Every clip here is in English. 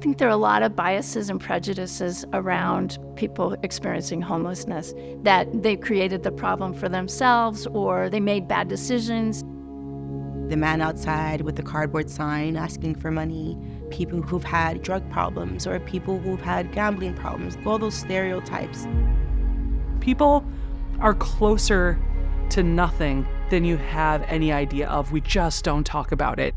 think there are a lot of biases and prejudices around people experiencing homelessness, that they created the problem for themselves or they made bad decisions. The man outside with the cardboard sign asking for money, people who've had drug problems or people who've had gambling problems, all those stereotypes. People are closer to nothing than you have any idea of. We just don't talk about it.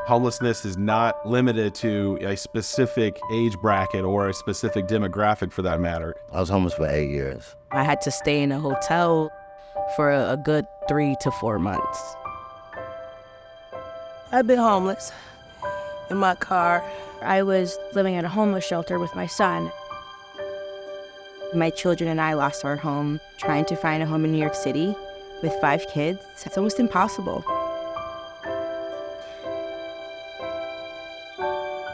Homelessness is not limited to a specific age bracket or a specific demographic for that matter. I was homeless for 8 years. I had to stay in a hotel for a good 3 to 4 months. I've been homeless in my car. I was living at a homeless shelter with my son. My children and I lost our home trying to find a home in New York City with 5 kids. It's almost impossible.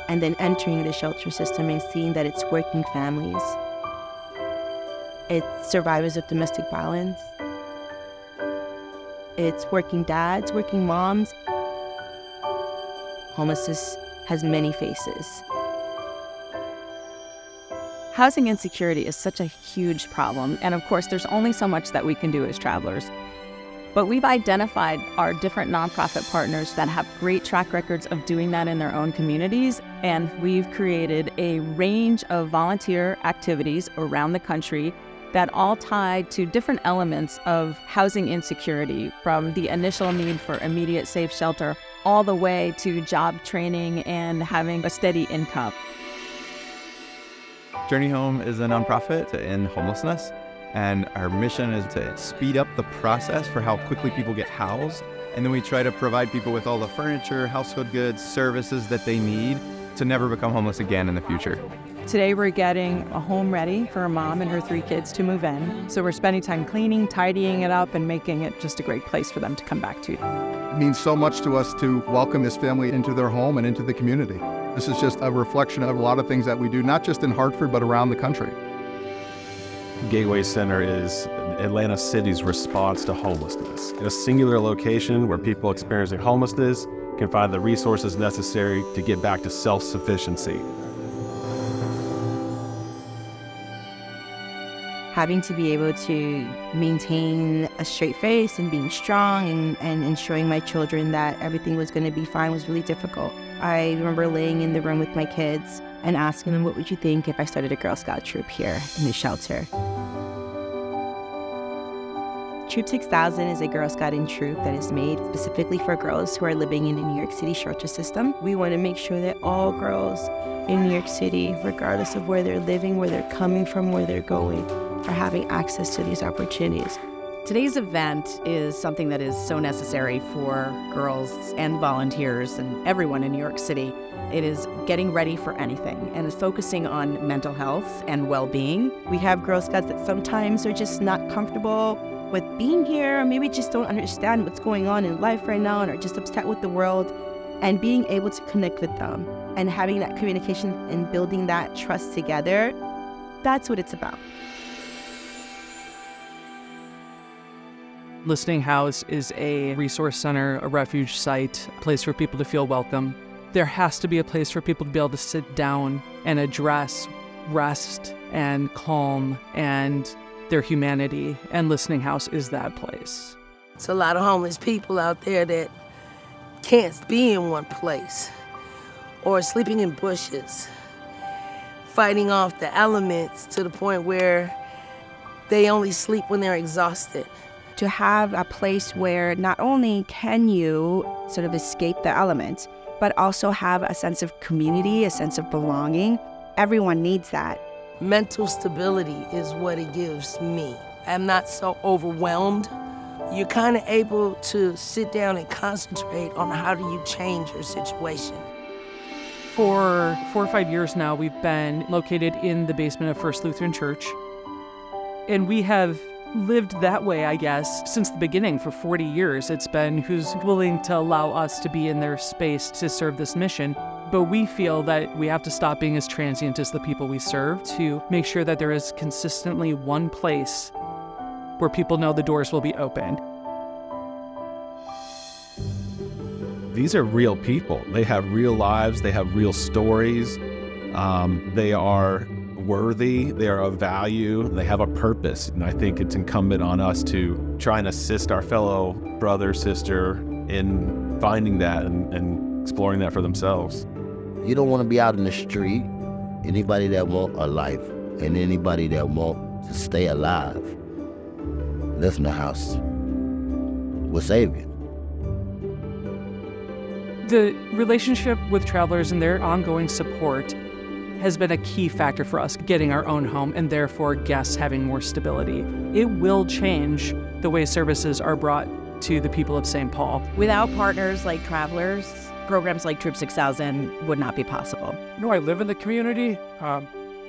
And then entering the shelter system and seeing that it's working families. It's survivors of domestic violence. It's working dads, working moms. Homelessness has many faces. Housing insecurity is such a huge problem, and of course there's only so much that we can do as travelers. But we've identified our different nonprofit partners that have great track records of doing that in their own communities, and we've created a range of volunteer activities around the country that all tie to different elements of housing insecurity, from the initial need for immediate safe shelter all the way to job training and having a steady income. Journey Home is a nonprofit to end homelessness, and our mission is to speed up the process for how quickly people get housed, and then we try to provide people with all the furniture, household goods, services that they need to never become homeless again in the future. Today we're getting a home ready for a mom and her 3 kids to move in. So we're spending time cleaning, tidying it up, and making it just a great place for them to come back to. It means so much to us to welcome this family into their home and into the community. This is just a reflection of a lot of things that we do, not just in Hartford, but around the country. Gateway Center is Atlanta City's response to homelessness. In a singular location where people experiencing homelessness can find the resources necessary to get back to self-sufficiency. Having to be able to maintain a straight face and being strong and ensuring my children that everything was going to be fine was really difficult. I remember laying in the room with my kids and asking them, what would you think if I started a Girl Scout troop here in this shelter? Troop 6000 is a Girl Scouting troop that is made specifically for girls who are living in the New York City shelter system. We want to make sure that all girls in New York City, regardless of where they're living, where they're coming from, where they're going, are having access to these opportunities. Today's event is something that is so necessary for girls and volunteers and everyone in New York City. It is getting ready for anything and is focusing on mental health and well-being. We have Girl Scouts that sometimes are just not comfortable with being here, or maybe just don't understand what's going on in life right now and are just upset with the world, and being able to connect with them and having that communication and building that trust together, that's what it's about. Listening House is a resource center, a refuge site, a place for people to feel welcome. There has to be a place for people to be able to sit down and address rest and calm and their humanity, and Listening House is that place. It's a lot of homeless people out there that can't be in one place, or sleeping in bushes, fighting off the elements to the point where they only sleep when they're exhausted. To have a place where not only can you sort of escape the elements, but also have a sense of community, a sense of belonging. Everyone needs that. Mental stability is what it gives me. I'm not so overwhelmed. You're kind of able to sit down and concentrate on how do you change your situation. For 4 or 5 years now, we've been located in the basement of First Lutheran Church. And we have lived that way, I guess, since the beginning for 40 years. It's been who's willing to allow us to be in their space to serve this mission. But we feel that we have to stop being as transient as the people we serve to make sure that there is consistently one place where people know the doors will be open. these are real people. They have real lives. They have real stories. They are worthy. They are of value. They have a purpose. And I think it's incumbent on us to try and assist our fellow brother, sister in finding that and exploring that for themselves. You don't want to be out in the street. Anybody that want a life and anybody that want to stay alive, live in the house will save you. The relationship with travelers and their ongoing support has been a key factor for us getting our own home and therefore guests having more stability. It will change the way services are brought to the people of St. Paul. Without partners like travelers, programs like Troop 6000 would not be possible. I live in the community.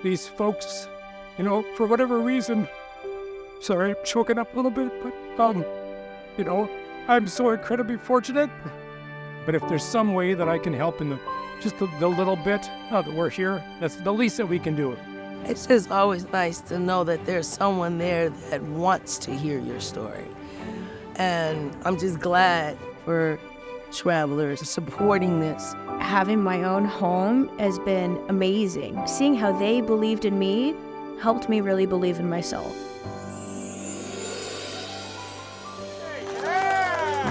These folks, for whatever reason, sorry, I'm choking up a little bit, but, I'm so incredibly fortunate. But if there's some way that I can help in just the little bit that we're here, that's the least that we can do. It's just always nice to know that there's someone there that wants to hear your story. And I'm just glad for travelers supporting this. Having my own home has been amazing. Seeing how they believed in me helped me really believe in myself.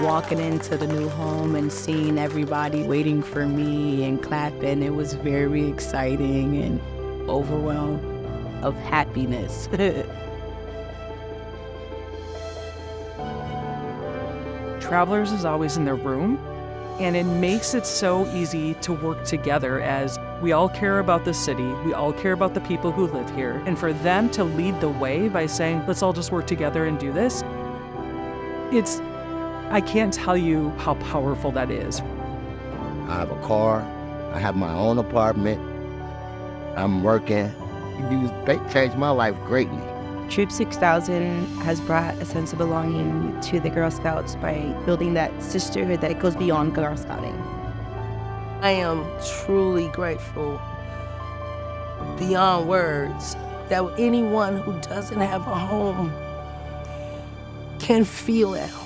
Walking into the new home and seeing everybody waiting for me and clapping, it was very exciting and overwhelmed of happiness. Travelers is always in their room, and it makes it so easy to work together as we all care about the city, we all care about the people who live here, and for them to lead the way by saying, let's all just work together and do this, I can't tell you how powerful that is. I have a car. I have my own apartment. I'm working. They changed my life greatly. Troop 6000 has brought a sense of belonging to the Girl Scouts by building that sisterhood that goes beyond Girl Scouting. I am truly grateful beyond words that anyone who doesn't have a home can feel at home.